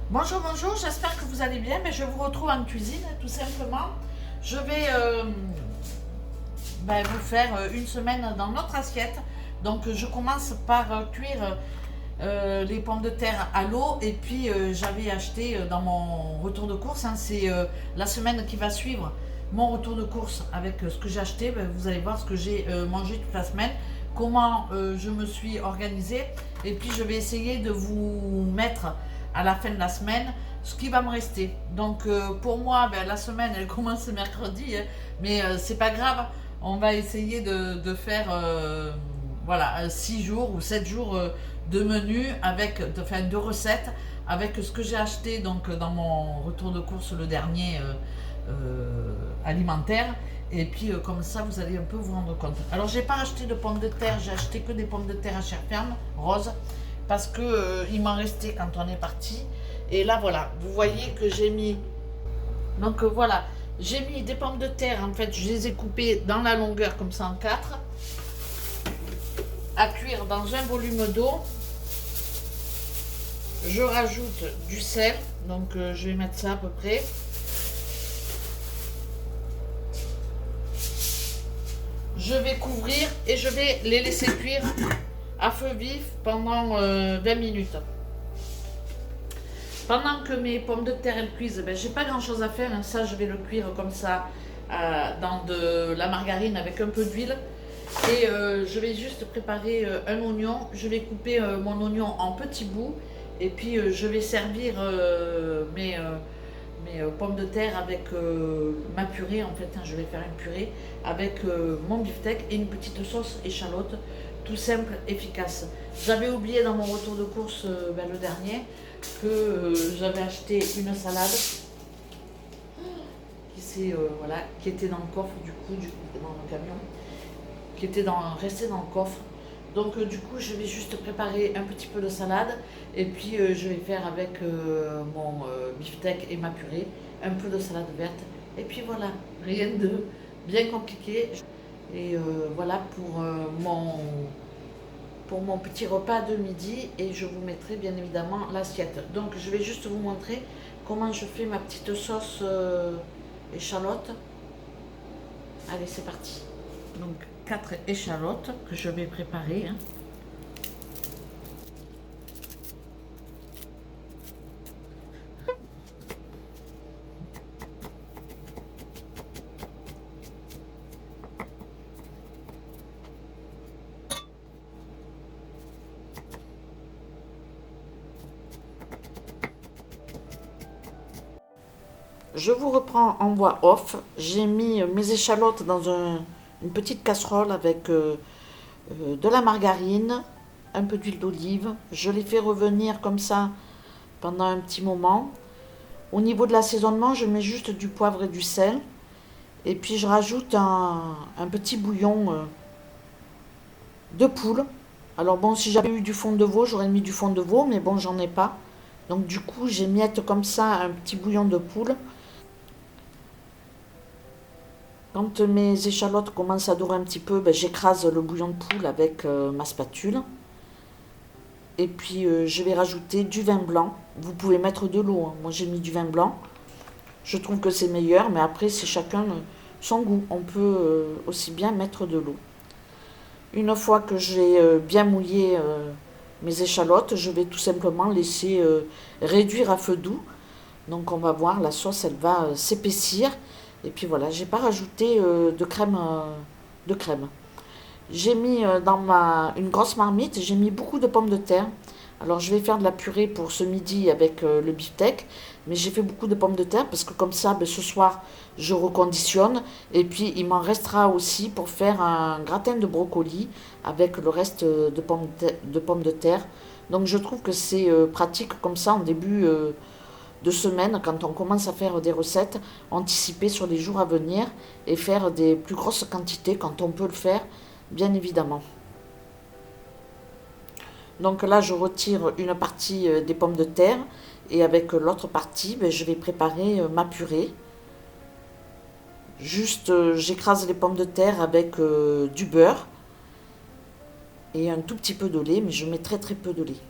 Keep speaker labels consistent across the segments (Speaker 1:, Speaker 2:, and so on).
Speaker 1: Bonjour, bonjour, j'espère que vous allez bien. Mais je vous retrouve en cuisine, tout simplement. Je vais vous faire une semaine dans notre assiette. Donc, je commence par cuire les pommes de terre à l'eau. Et puis, j'avais acheté dans mon retour de course, hein, c'est la semaine qui va suivre mon retour de course avec ce que j'ai acheté. Vous allez voir ce que j'ai mangé toute la semaine, comment je me suis organisée. Et puis, je vais essayer de vous mettre à la fin de la semaine ce qui va me rester. Donc pour moi, la semaine elle commence mercredi, hein, mais c'est pas grave. On va essayer de faire 6 jours ou 7 jours de menu avec de recettes avec ce que j'ai acheté donc dans mon retour de course le dernier alimentaire. Et puis comme ça vous allez un peu vous rendre compte. Alors j'ai pas acheté de pommes de terre, j'ai acheté que des pommes de terre à chair ferme rose parce que il m'en restait quand on est parti. Et là voilà, vous voyez que j'ai mis. Donc voilà, j'ai mis des pommes de terre. En fait, je les ai coupées dans la longueur comme ça en quatre, à cuire dans un volume d'eau. Je rajoute du sel, donc je vais mettre ça à peu près. Je vais couvrir et je vais les laisser cuire à feu vif pendant 20 minutes. Pendant que mes pommes de terre elles cuisent, j'ai pas grand chose à faire, hein. Ça je vais le cuire comme ça dans de la margarine avec un peu d'huile. Et je vais juste préparer un oignon. Je vais couper mon oignon en petits bouts. Et puis je vais servir mes pommes de terre avec ma purée. En fait, hein, je vais faire une purée avec mon beefsteak et une petite sauce échalote. Tout simple, efficace. J'avais oublié dans mon retour de course le dernier que j'avais acheté une salade qui était dans le coffre du coup dans le camion, qui était resté dans le coffre. Donc du coup je vais juste préparer un petit peu de salade et puis je vais faire avec mon beefsteak et ma purée un peu de salade verte. Et puis voilà, rien de bien compliqué. Et voilà pour mon petit repas de midi, et je vous mettrai bien évidemment l'assiette. Donc je vais juste vous montrer comment je fais ma petite sauce échalote. Allez, c'est parti. Donc 4 échalotes que je vais préparer, hein. Je vous reprends en voix off. J'ai mis mes échalotes dans une petite casserole avec de la margarine, un peu d'huile d'olive. Je les fais revenir comme ça pendant un petit moment. Au niveau de l'assaisonnement, je mets juste du poivre et du sel. Et puis je rajoute un petit bouillon de poule. Alors bon, si j'avais eu du fond de veau, j'aurais mis du fond de veau, mais bon, j'en ai pas. Donc du coup, j'émiette comme ça un petit bouillon de poule. Quand mes échalotes commencent à dorer un petit peu, j'écrase le bouillon de poule avec ma spatule. Et puis je vais rajouter du vin blanc. Vous pouvez mettre de l'eau, hein. Moi j'ai mis du vin blanc. Je trouve que c'est meilleur, mais après c'est chacun son goût. On peut aussi bien mettre de l'eau. Une fois que j'ai bien mouillé mes échalotes, je vais tout simplement laisser réduire à feu doux. Donc on va voir, la sauce elle va s'épaissir. Et puis voilà, j'ai pas rajouté de crème. J'ai mis dans une grosse marmite, j'ai mis beaucoup de pommes de terre. Alors je vais faire de la purée pour ce midi avec le beefsteak, mais j'ai fait beaucoup de pommes de terre parce que comme ça, ce soir, je reconditionne. Et puis il m'en restera aussi pour faire un gratin de brocoli avec le reste de pommes de terre. Donc je trouve que c'est pratique comme ça en début de semaine, quand on commence à faire des recettes, anticiper sur les jours à venir et faire des plus grosses quantités quand on peut le faire, bien évidemment. Donc là, je retire une partie des pommes de terre et avec l'autre partie, je vais préparer ma purée. Juste, j'écrase les pommes de terre avec du beurre et un tout petit peu de lait, mais je mets très très peu de lait.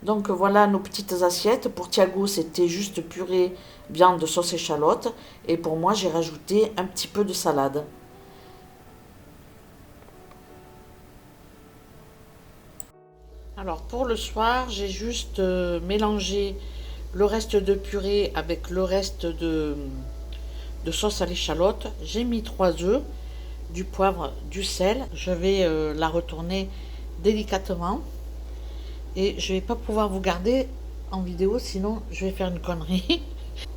Speaker 1: Donc voilà nos petites assiettes. Pour Thiago, c'était juste purée, viande, sauce échalote. Et pour moi, j'ai rajouté un petit peu de salade. Alors pour le soir, j'ai juste mélangé le reste de purée avec le reste de sauce à l'échalote. J'ai mis 3 œufs, du poivre, du sel. Je vais la retourner délicatement. Et je vais pas pouvoir vous garder en vidéo, sinon je vais faire une connerie.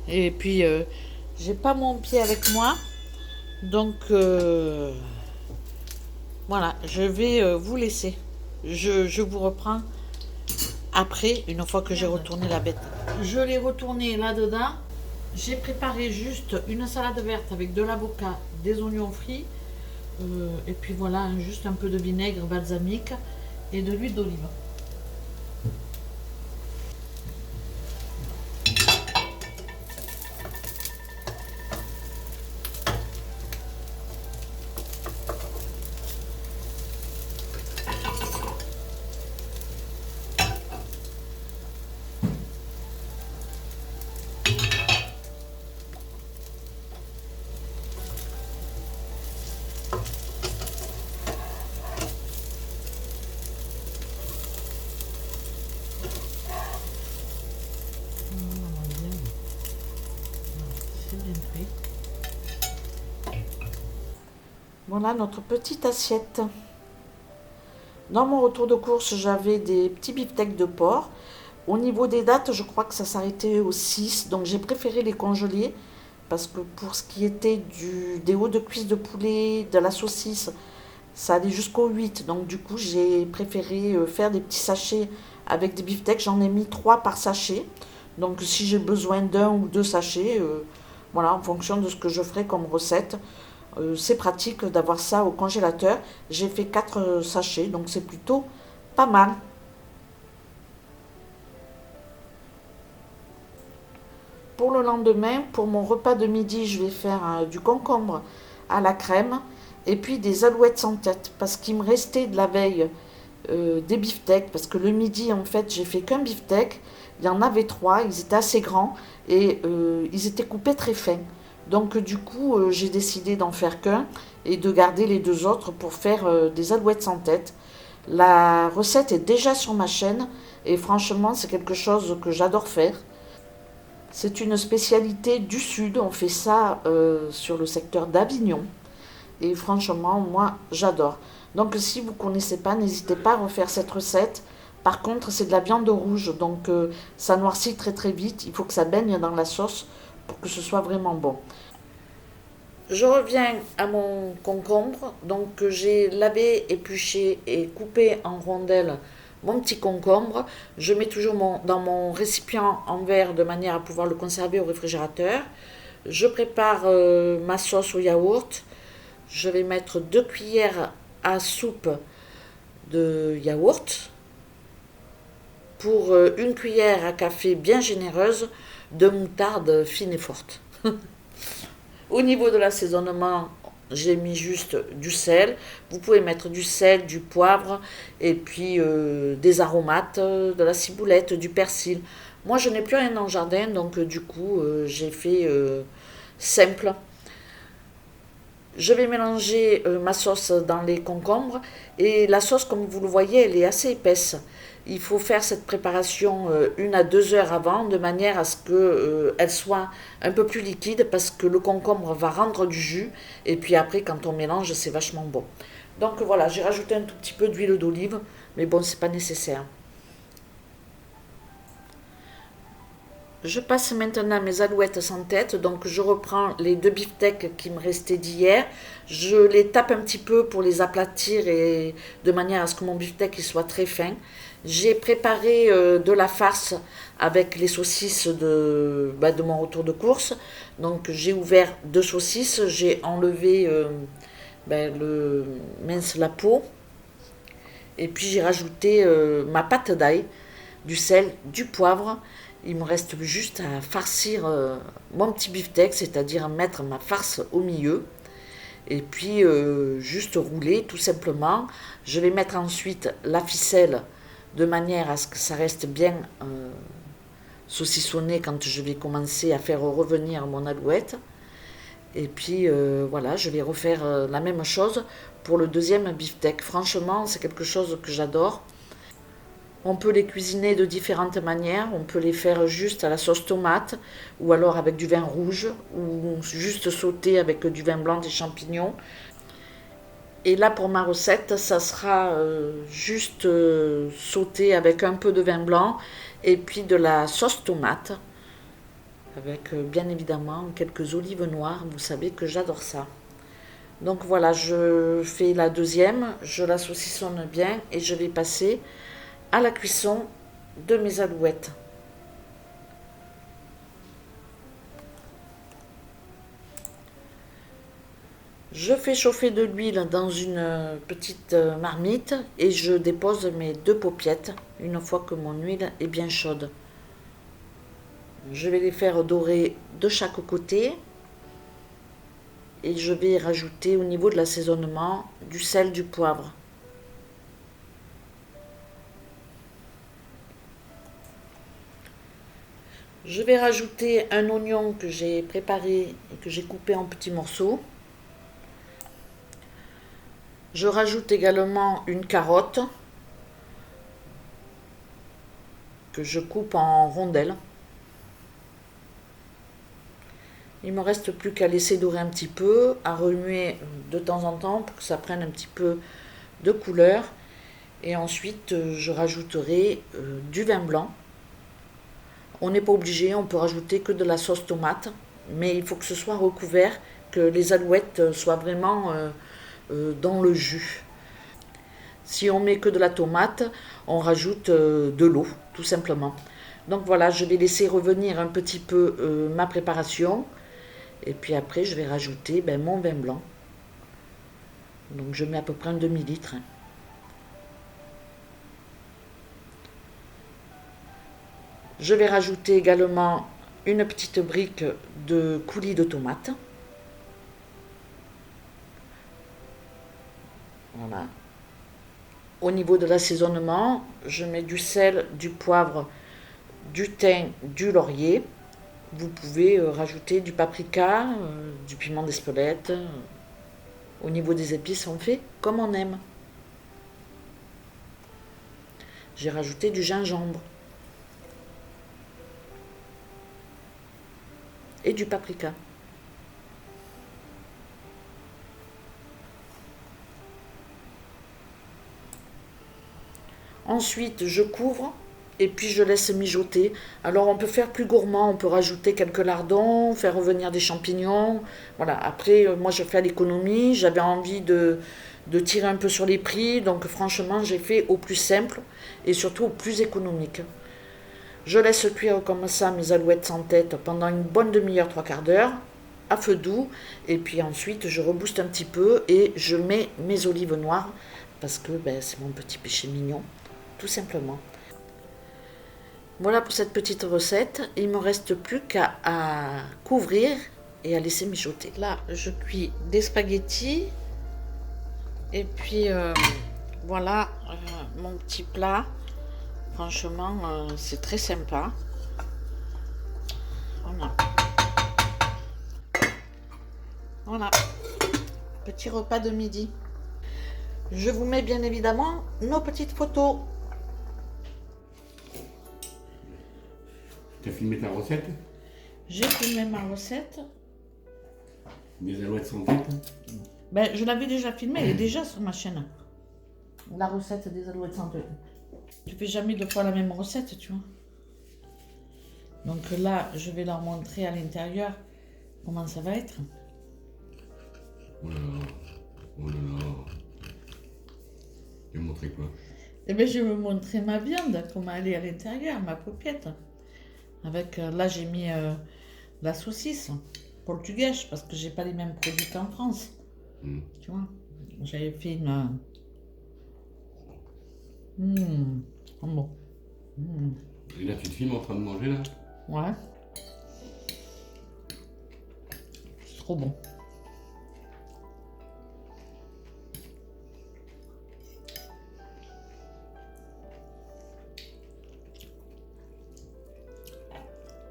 Speaker 1: Et puis, j'ai pas mon pied avec moi. Donc, voilà, je vais vous laisser. Je vous reprends après, une fois que j'ai retourné la bête. Je l'ai retourné là-dedans. J'ai préparé juste une salade verte avec de l'avocat, des oignons frits. Et puis voilà, juste un peu de vinaigre balsamique et de l'huile d'olive. Voilà notre petite assiette. Dans mon retour de course, j'avais des petits beefsteaks de porc. Au niveau des dates, je crois que ça s'arrêtait au 6, donc j'ai préféré les congeler parce que pour ce qui était des hauts de cuisse de poulet, de la saucisse, ça allait jusqu'au 8. Donc du coup, j'ai préféré faire des petits sachets avec des beefsteaks. J'en ai mis 3 par sachet. Donc si j'ai besoin d'un ou deux sachets, voilà, en fonction de ce que je ferai comme recette. C'est pratique d'avoir ça au congélateur. J'ai fait 4 sachets, donc c'est plutôt pas mal. Pour le lendemain, pour mon repas de midi, je vais faire du concombre à la crème et puis des alouettes sans tête parce qu'il me restait de la veille des beefsteaks parce que le midi, en fait, j'ai fait qu'un beefsteak. Il y en avait 3, ils étaient assez grands et ils étaient coupés très fins. Donc du coup, j'ai décidé d'en faire qu'un et de garder les 2 autres pour faire des alouettes sans tête. La recette est déjà sur ma chaîne et franchement, c'est quelque chose que j'adore faire. C'est une spécialité du Sud, on fait ça sur le secteur d'Avignon. Et franchement, moi, j'adore. Donc si vous ne connaissez pas, n'hésitez pas à refaire cette recette. Par contre, c'est de la viande rouge, donc ça noircit très très vite. Il faut que ça baigne dans la sauce pour que ce soit vraiment bon. Je reviens à mon concombre. Donc j'ai lavé, épluché et coupé en rondelles mon petit concombre. Je mets toujours dans mon récipient en verre de manière à pouvoir le conserver au réfrigérateur. Je prépare ma sauce au yaourt. Je vais mettre 2 cuillères à soupe de yaourt pour 1 cuillère à café bien généreuse de moutarde fine et forte. Au niveau de l'assaisonnement, j'ai mis juste du sel. Vous pouvez mettre du sel, du poivre et puis des aromates, de la ciboulette, du persil. Moi, je n'ai plus rien dans le jardin, donc du coup, j'ai fait simple. Je vais mélanger ma sauce dans les concombres et la sauce, comme vous le voyez, elle est assez épaisse. Il faut faire cette préparation 1 à 2 heures avant de manière à ce qu'elle soit un peu plus liquide parce que le concombre va rendre du jus et puis après quand on mélange c'est vachement bon. Donc voilà, j'ai rajouté un tout petit peu d'huile d'olive mais bon c'est pas nécessaire. Je passe maintenant à mes alouettes sans tête, donc je reprends les 2 beefsteaks qui me restaient d'hier, je les tape un petit peu pour les aplatir et de manière à ce que mon beefsteak soit très fin. J'ai préparé de la farce avec les saucisses de mon retour de course, donc j'ai ouvert 2 saucisses, j'ai enlevé la peau et puis j'ai rajouté ma pâte d'ail, du sel, du poivre. Il me reste juste à farcir mon petit beefsteak, c'est-à-dire mettre ma farce au milieu. Et puis juste rouler tout simplement. Je vais mettre ensuite la ficelle de manière à ce que ça reste bien saucissonné quand je vais commencer à faire revenir mon alouette. Et puis voilà, je vais refaire la même chose pour le deuxième beefsteak. Franchement, c'est quelque chose que j'adore. On peut les cuisiner de différentes manières. On peut les faire juste à la sauce tomate, ou alors avec du vin rouge, ou juste sauter avec du vin blanc, des champignons. Et là, pour ma recette, ça sera juste sauté avec un peu de vin blanc et puis de la sauce tomate, avec bien évidemment quelques olives noires. Vous savez que j'adore ça. Donc voilà, je fais la deuxième, je la saucissonne bien et je vais passer à la cuisson de mes alouettes. Je fais chauffer de l'huile dans une petite marmite et je dépose mes 2 paupiettes une fois que mon huile est bien chaude. Je vais les faire dorer de chaque côté et je vais rajouter au niveau de l'assaisonnement du sel, du poivre. Je vais rajouter un oignon que j'ai préparé et que j'ai coupé en petits morceaux. Je rajoute également une carotte que je coupe en rondelles. Il me reste plus qu'à laisser dorer un petit peu, à remuer de temps en temps pour que ça prenne un petit peu de couleur. Et ensuite, je rajouterai du vin blanc. On n'est pas obligé, on peut rajouter que de la sauce tomate, mais il faut que ce soit recouvert, que les alouettes soient vraiment dans le jus. Si on met que de la tomate, on rajoute de l'eau, tout simplement. Donc voilà, je vais laisser revenir un petit peu ma préparation. Et puis après, je vais rajouter mon vin blanc. Donc je mets à peu près un demi-litre. Je vais rajouter également une petite brique de coulis de tomates. Voilà. Au niveau de l'assaisonnement, je mets du sel, du poivre, du thym, du laurier. Vous pouvez rajouter du paprika, du piment d'Espelette. Au niveau des épices, on fait comme on aime. J'ai rajouté du gingembre et du paprika. Ensuite, je couvre et puis je laisse mijoter. Alors on peut faire plus gourmand, on peut rajouter quelques lardons, faire revenir des champignons. Voilà, après moi je fais à l'économie, j'avais envie de tirer un peu sur les prix, donc franchement j'ai fait au plus simple et surtout au plus économique. Je laisse cuire comme ça mes alouettes sans tête pendant une bonne demi-heure, 3/4 d'heure, à feu doux, et puis ensuite je rebooste un petit peu et je mets mes olives noires, parce que c'est mon petit péché mignon, tout simplement. Voilà pour cette petite recette. Il ne me reste plus qu'à couvrir et à laisser mijoter. Là, je cuis des spaghettis. Et puis, voilà mon petit plat. Franchement, c'est très sympa. Voilà. Voilà. Petit repas de midi. Je vous mets bien évidemment nos petites photos.
Speaker 2: Tu as filmé ta recette?
Speaker 1: J'ai filmé ma recette.
Speaker 2: Des alouettes sans tête?
Speaker 1: Je l'avais déjà filmée, elle est déjà sur ma chaîne. La recette des alouettes sans tête. Tu fais jamais 2 fois la même recette, tu vois. Donc là, je vais leur montrer à l'intérieur comment ça va être.
Speaker 2: Oh là là. Oh là là. Tu vas montrer quoi?
Speaker 1: Eh bien, je vais vous montrer ma viande, comment elle est à l'intérieur, ma paupiette. Avec, là, j'ai mis la saucisse portugaise, parce que j'ai pas les mêmes produits qu'en France. Tu vois, j'avais fait une... bon.
Speaker 2: Et là, tu te filmes en train de manger, là?
Speaker 1: Ouais. C'est trop bon.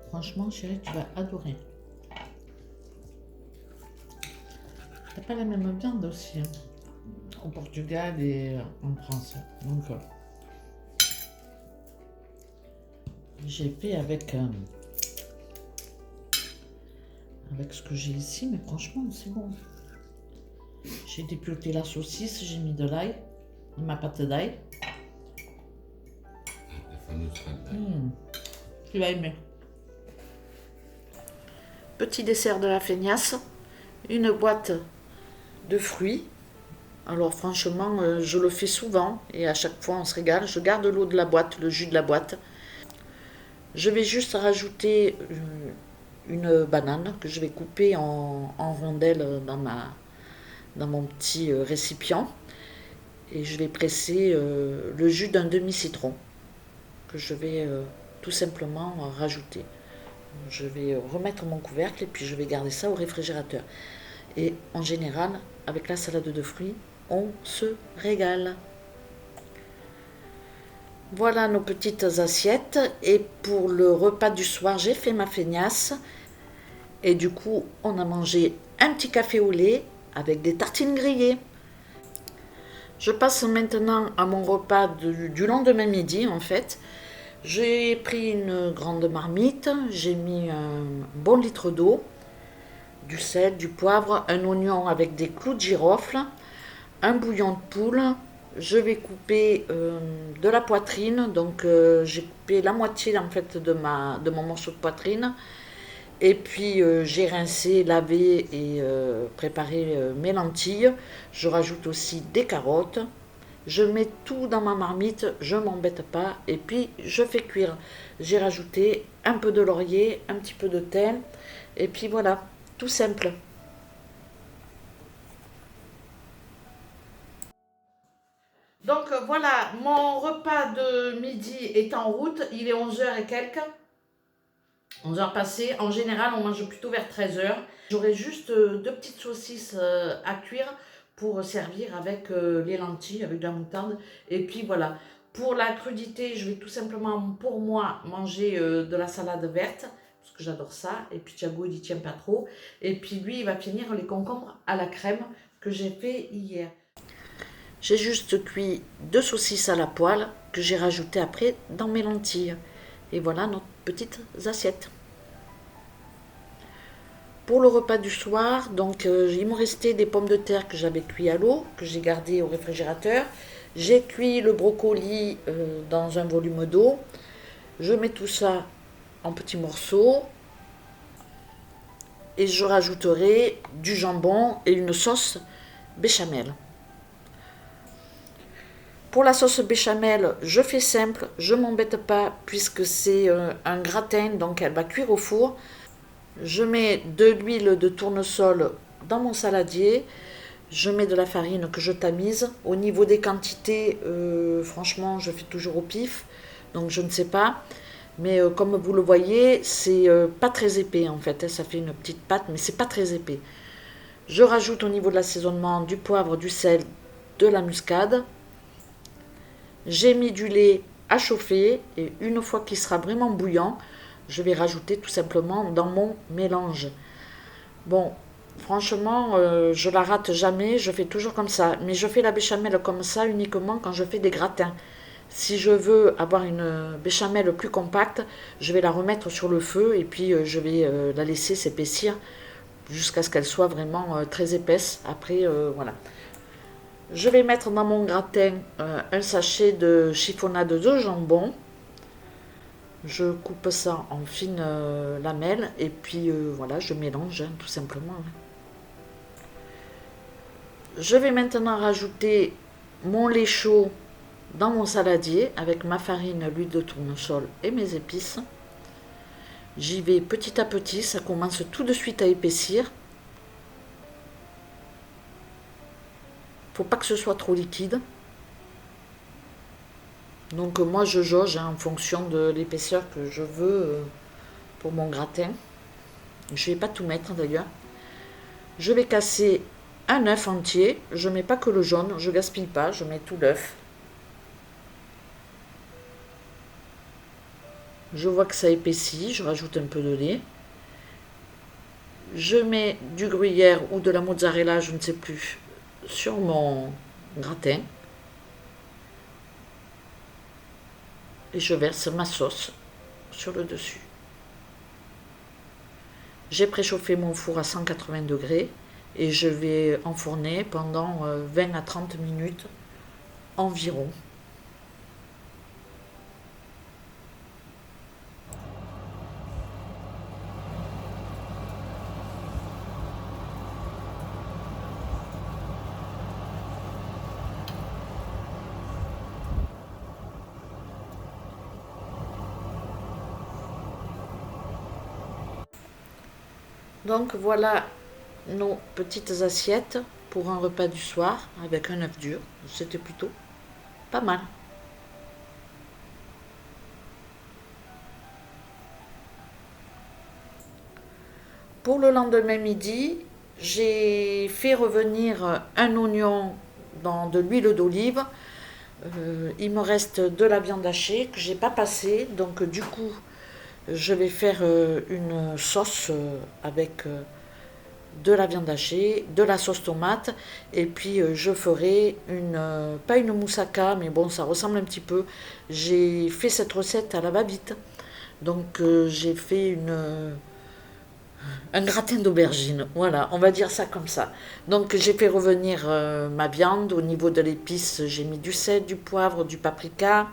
Speaker 1: Franchement, chérie, tu vas adorer. T'as pas la même viande aussi, hein, au Portugal et en France. Donc, j'ai fait avec ce que j'ai ici, mais franchement, c'est bon. J'ai dépioté la saucisse, j'ai mis de l'ail, ma pâte d'ail.
Speaker 2: La fameuse pâte d'ail.
Speaker 1: Tu vas aimer. Petit dessert de la feignasse, une boîte de fruits. Alors franchement, je le fais souvent et à chaque fois on se régale. Je garde l'eau de la boîte, le jus de la boîte. Je vais juste rajouter une banane que je vais couper en rondelles dans mon petit récipient. Et je vais presser le jus d'un demi-citron que je vais tout simplement rajouter. Je vais remettre mon couvercle et puis je vais garder ça au réfrigérateur. Et en général, avec la salade de fruits, on se régale. Voilà nos petites assiettes. Et pour le repas du soir, j'ai fait ma feignasse. Et du coup, on a mangé un petit café au lait avec des tartines grillées. Je passe maintenant à mon repas du lendemain midi en fait. J'ai pris une grande marmite, j'ai mis un bon litre d'eau, du sel, du poivre, un oignon avec des clous de girofle, un bouillon de poule. Je vais couper de la poitrine, donc j'ai coupé la moitié en fait de mon morceau de poitrine. Et puis j'ai rincé, lavé et préparé mes lentilles. Je rajoute aussi des carottes. Je mets tout dans ma marmite, je ne m'embête pas. Et puis je fais cuire. J'ai rajouté un peu de laurier, un petit peu de thym. Et puis voilà, tout simple. Donc voilà, mon repas de midi est en route. Il est 11h et quelques. 11h passées. En général, on mange plutôt vers 13h. J'aurai juste deux petites saucisses à cuire pour servir avec les lentilles, avec de la moutarde. Et puis voilà. Pour la crudité, je vais tout simplement, pour moi, manger de la salade verte. Parce que j'adore ça. Et puis Thiago, il n'y tient pas trop. Et puis lui, il va finir les concombres à la crème que j'ai fait hier. J'ai juste cuit deux saucisses à la poêle que j'ai rajoutées après dans mes lentilles. Et voilà notre petites assiettes. Pour le repas du soir, donc il me restait des pommes de terre que j'avais cuit à l'eau, que j'ai gardé au réfrigérateur. J'ai cuit le brocoli dans un volume d'eau. Je mets tout ça en petits morceaux. Et je rajouterai du jambon et une sauce béchamel. Pour la sauce béchamel, je fais simple, je ne m'embête pas puisque c'est un gratin, donc elle va cuire au four. Je mets de l'huile de tournesol dans mon saladier. Je mets de la farine que je tamise. Au niveau des quantités, franchement, je fais toujours au pif, donc je ne sais pas. Mais comme vous le voyez, c'est pas très épais en fait. Ça fait une petite pâte, mais c'est pas très épais. Je rajoute au niveau de l'assaisonnement du poivre, du sel, de la muscade. J'ai mis du lait à chauffer et une fois qu'il sera vraiment bouillant, je vais rajouter tout simplement dans mon mélange. Bon, franchement, je la rate jamais, je fais toujours comme ça. Mais je fais la béchamel comme ça uniquement quand je fais des gratins. Si je veux avoir une béchamel plus compacte, je vais la remettre sur le feu et puis je vais la laisser s'épaissir jusqu'à ce qu'elle soit vraiment très épaisse. Après, voilà. Je vais mettre dans mon gratin un sachet de chiffonnade de jambon. Je coupe ça en fines lamelles et puis voilà, je mélange tout simplement. Je vais maintenant rajouter mon lait chaud dans mon saladier avec ma farine, l'huile de tournesol et mes épices. J'y vais petit à petit, ça commence tout de suite à épaissir. Faut pas que ce soit trop liquide. Donc moi je jauge en fonction de l'épaisseur que je veux pour mon gratin. Je ne vais pas tout mettre d'ailleurs. Je vais casser un œuf entier. Je ne mets pas que le jaune, je gaspille pas, je mets tout l'œuf. Je vois que ça épaissit, je rajoute un peu de lait. Je mets du gruyère ou de la mozzarella, je ne sais plus, sur mon gratin. Et je verse ma sauce sur le dessus. J'ai préchauffé mon four à 180 degrés et je vais enfourner pendant 20 à 30 minutes environ. Donc voilà nos petites assiettes pour un repas du soir avec un œuf dur. C'était plutôt pas mal. Pour le lendemain midi, j'ai fait revenir un oignon dans de l'huile d'olive. Il me reste de la viande hachée que j'ai pas passée, donc du coup je vais faire une sauce avec de la viande hachée, de la sauce tomate, et puis je ferai pas une moussaka, mais bon, ça ressemble un petit peu. J'ai fait cette recette à la va-vite, donc j'ai fait un gratin d'aubergine, voilà, on va dire ça comme ça. Donc j'ai fait revenir ma viande. Au niveau de l'épice, j'ai mis du sel, du poivre, du paprika,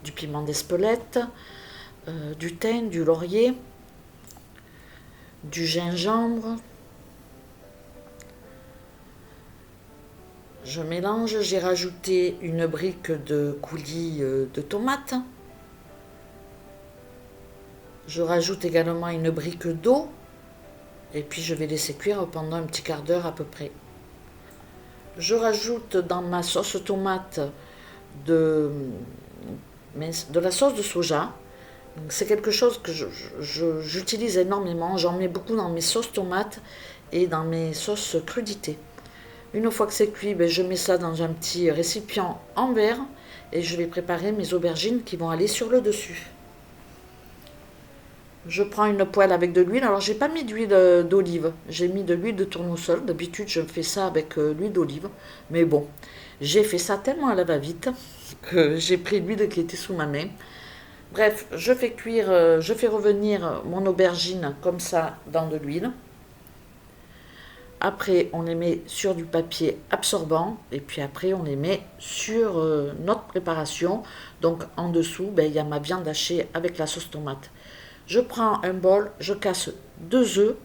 Speaker 1: du piment d'Espelette, du thym, du laurier, du gingembre. Je mélange, j'ai rajouté une brique de coulis de tomates. Je rajoute également une brique d'eau et puis je vais laisser cuire pendant un petit quart d'heure à peu près. Je rajoute dans ma sauce tomate de la sauce de soja. C'est quelque chose que j'utilise énormément. J'en mets beaucoup dans mes sauces tomates et dans mes sauces crudités. Une fois que c'est cuit, je mets ça dans un petit récipient en verre et je vais préparer mes aubergines qui vont aller sur le dessus. Je prends une poêle avec de l'huile. Alors j'ai pas mis d'huile d'olive, j'ai mis de l'huile de tournesol. D'habitude je fais ça avec l'huile d'olive, mais bon, j'ai fait ça tellement à la va-vite que j'ai pris l'huile qui était sous ma main. Bref, je fais revenir mon aubergine comme ça dans de l'huile. Après, on les met sur du papier absorbant et puis après, on les met sur notre préparation. Donc, en dessous, il y a ma viande hachée avec la sauce tomate. Je prends un bol, je casse 2 œufs.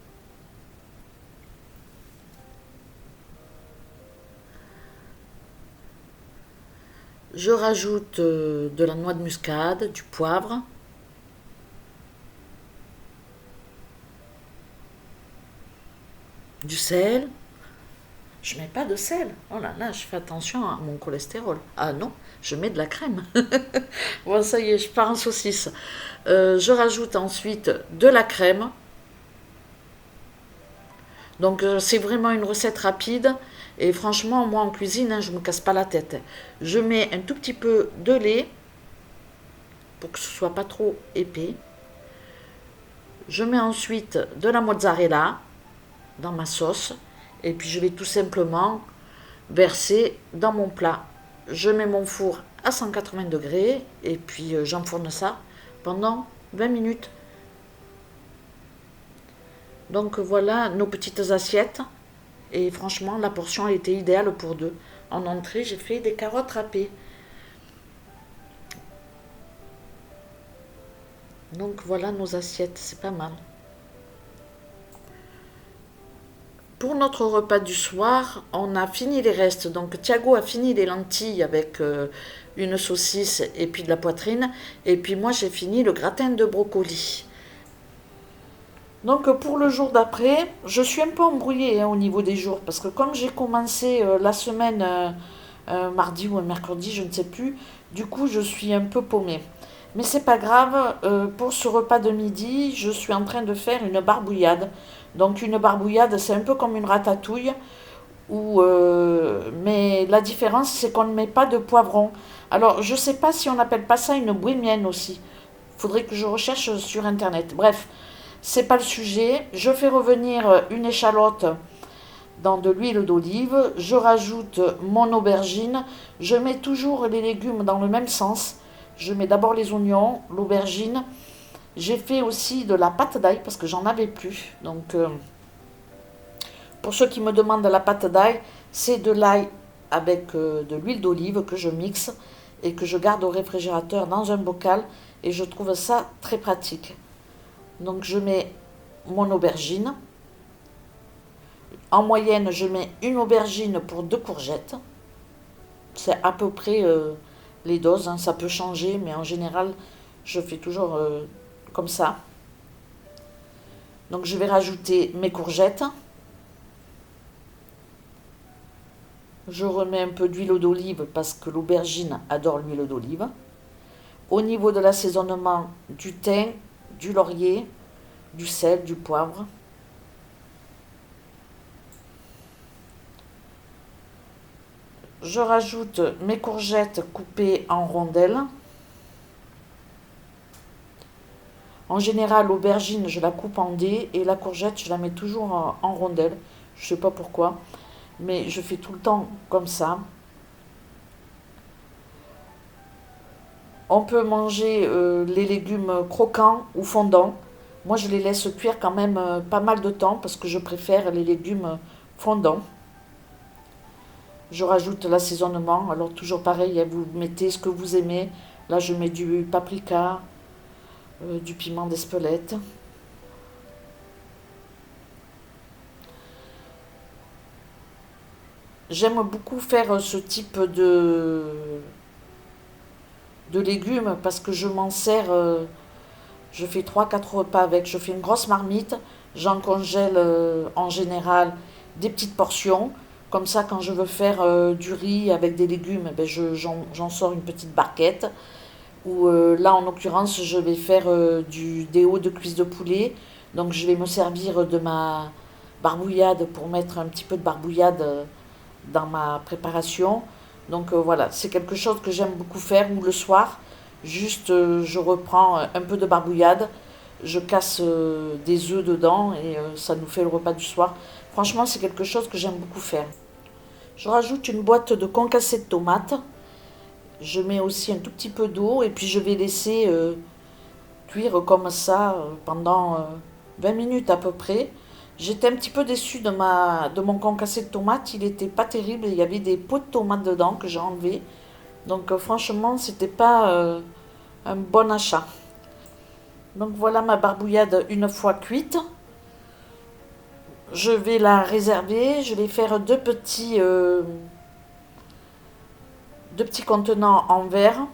Speaker 1: Je rajoute de la noix de muscade, du poivre. Du sel. Je mets pas de sel. Oh là là, je fais attention à mon cholestérol. Ah non, je mets de la crème. Bon, ça y est, je pars en saucisse. Je rajoute ensuite de la crème. Donc c'est vraiment une recette rapide. Et franchement, moi en cuisine, je ne me casse pas la tête. Je mets un tout petit peu de lait pour que ce soit pas trop épais. Je mets ensuite de la mozzarella dans ma sauce et puis je vais tout simplement verser dans mon plat. Je mets mon four à 180 degrés et puis j'enfourne ça pendant 20 minutes. Donc voilà nos petites assiettes et franchement la portion était idéale pour deux. En entrée, j'ai fait des carottes râpées. Donc voilà nos assiettes, c'est pas mal. Pour notre repas du soir, on a fini les restes. Donc Thiago a fini les lentilles avec une saucisse et puis de la poitrine. Et puis moi j'ai fini le gratin de brocoli. Donc pour le jour d'après, je suis un peu embrouillée au niveau des jours. Parce que comme j'ai commencé la semaine mardi ou un mercredi, je ne sais plus. Du coup je suis un peu paumée. Mais c'est pas grave, pour ce repas de midi, je suis en train de faire une barbouillade. Donc une barbouillade, c'est un peu comme une ratatouille, mais la différence, c'est qu'on ne met pas de poivron. Alors, je ne sais pas si on appelle pas ça une bohémienne aussi. Faudrait que je recherche sur internet. Bref, c'est pas le sujet. Je fais revenir une échalote dans de l'huile d'olive. Je rajoute mon aubergine. Je mets toujours les légumes dans le même sens. Je mets d'abord les oignons, l'aubergine. J'ai fait aussi de la pâte d'ail parce que j'en avais plus. Donc, pour ceux qui me demandent la pâte d'ail, c'est de l'ail avec de l'huile d'olive que je mixe et que je garde au réfrigérateur dans un bocal. Et je trouve ça très pratique. Donc, je mets mon aubergine. En moyenne, je mets une aubergine pour 2 courgettes. C'est à peu près les doses, hein. Ça peut changer, mais en général, je fais toujours comme ça. Donc, je vais rajouter mes courgettes. Je remets un peu d'huile d'olive parce que l'aubergine adore l'huile d'olive. Au niveau de l'assaisonnement, du thym, du laurier, du sel, du poivre. Je rajoute mes courgettes coupées en rondelles. En général, l'aubergine, je la coupe en dés et la courgette, je la mets toujours en rondelles. Je ne sais pas pourquoi, mais je fais tout le temps comme ça. On peut manger les légumes croquants ou fondants. Moi, je les laisse cuire quand même pas mal de temps parce que je préfère les légumes fondants. Je rajoute l'assaisonnement. Alors, toujours pareil, vous mettez ce que vous aimez. Là, je mets du paprika, du piment d'Espelette. J'aime beaucoup faire ce type de légumes parce que je m'en sers, je fais 3-4 repas avec. Je fais une grosse marmite, j'en congèle en général des petites portions. Comme ça, quand je veux faire du riz avec des légumes, ben j'en sors une petite barquette. Ou là, en l'occurrence, je vais faire des hauts de cuisse de poulet. Donc, je vais me servir de ma barbouillade pour mettre un petit peu de barbouillade dans ma préparation. Donc, voilà, c'est quelque chose que j'aime beaucoup faire. Ou le soir, juste, je reprends un peu de barbouillade. Je casse des œufs dedans et ça nous fait le repas du soir. Franchement, c'est quelque chose que j'aime beaucoup faire. Je rajoute une boîte de concassé de tomates. Je mets aussi un tout petit peu d'eau et puis je vais laisser cuire comme ça pendant 20 minutes à peu près. J'étais un petit peu déçue de mon concassé de tomates. Il n'était pas terrible. Il y avait des pots de tomates dedans que j'ai enlevés. Donc franchement, c'était pas un bon achat. Donc voilà ma barbouillade une fois cuite. Je vais la réserver. Je vais faire deux petits contenants en verre.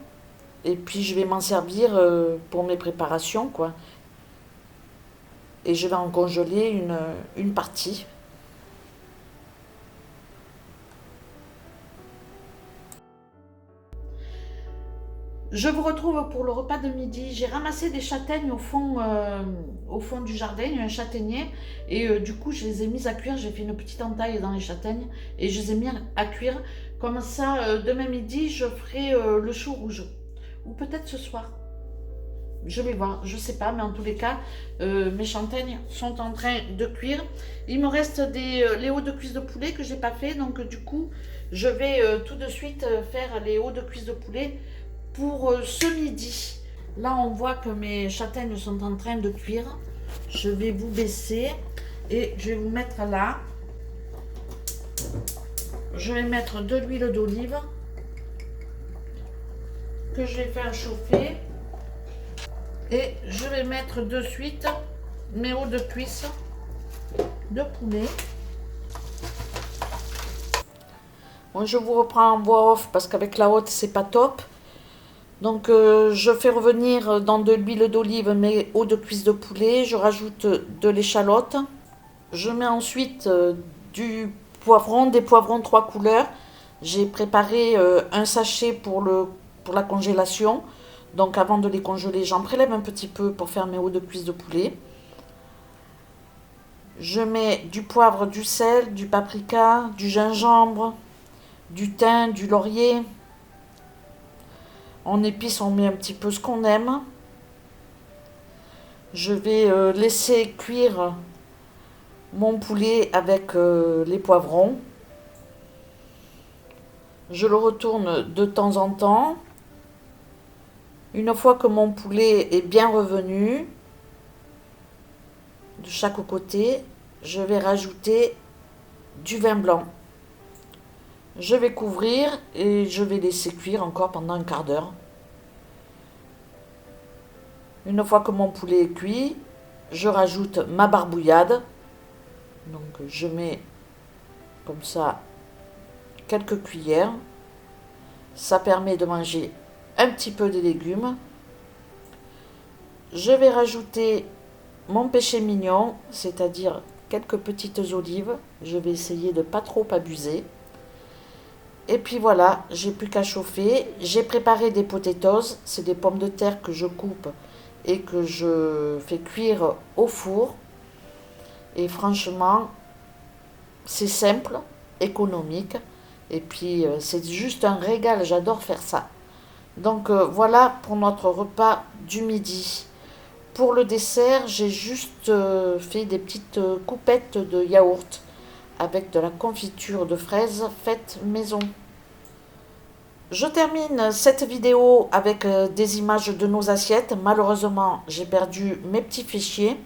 Speaker 1: Et puis je vais m'en servir pour mes préparations, quoi. Et je vais en congeler une partie. Je vous retrouve pour le repas de midi. J'ai ramassé des châtaignes au fond du jardin, il y a un châtaignier. Et du coup, je les ai mises à cuire. J'ai fait une petite entaille dans les châtaignes et je les ai mis à cuire. Comme ça, demain midi, je ferai le chou rouge. Ou peut-être ce soir. Je vais voir, je sais pas, mais en tous les cas, mes châtaignes sont en train de cuire. Il me reste les hauts de cuisse de poulet que j'ai pas fait. Donc du coup, je vais tout de suite faire les hauts de cuisse de poulet pour ce midi. Là, on voit que mes châtaignes sont en train de cuire. Je vais vous baisser et je vais vous mettre là. Je vais mettre de l'huile d'olive que je vais faire chauffer. Et je vais mettre de suite mes hauts de cuisse de poulet. Bon, je vous reprends en voix off parce qu'avec la haute, c'est pas top. Donc, je fais revenir dans de l'huile d'olive mes hauts de cuisse de poulet. Je rajoute de l'échalote. Je mets ensuite des poivrons 3 couleurs. J'ai préparé un sachet pour la congélation. Donc avant de les congeler, j'en prélève un petit peu pour faire mes hauts de cuisse de poulet. Je mets du poivre, du sel, du paprika, du gingembre, du thym, du laurier. En épices, on met un petit peu ce qu'on aime. Je vais laisser cuire mon poulet avec les poivrons. Je le retourne de temps en temps. Une fois que mon poulet est bien revenu de chaque côté, je vais rajouter du vin blanc. Je vais couvrir et je vais laisser cuire encore pendant un quart d'heure. Une fois que mon poulet est cuit, je rajoute ma barbouillade. Donc je mets comme ça quelques cuillères. Ça permet de manger un petit peu de légumes. Je vais rajouter mon péché mignon, c'est-à-dire quelques petites olives. Je vais essayer de ne pas trop abuser. Et puis voilà, j'ai plus qu'à chauffer. J'ai préparé des potatoes, c'est des pommes de terre que je coupe et que je fais cuire au four. Et franchement, c'est simple, économique. Et puis c'est juste un régal, j'adore faire ça. Donc voilà pour notre repas du midi. Pour le dessert, j'ai juste fait des petites coupettes de yaourt avec de la confiture de fraises faite maison. Je termine cette vidéo avec des images de nos assiettes. Malheureusement, j'ai perdu mes petits fichiers.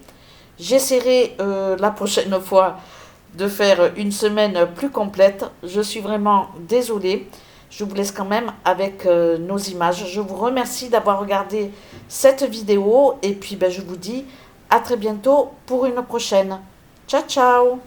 Speaker 1: J'essaierai la prochaine fois de faire une semaine plus complète. Je suis vraiment désolée. Je vous laisse quand même avec nos images. Je vous remercie d'avoir regardé cette vidéo. Et puis je vous dis à très bientôt pour une prochaine. Ciao, ciao!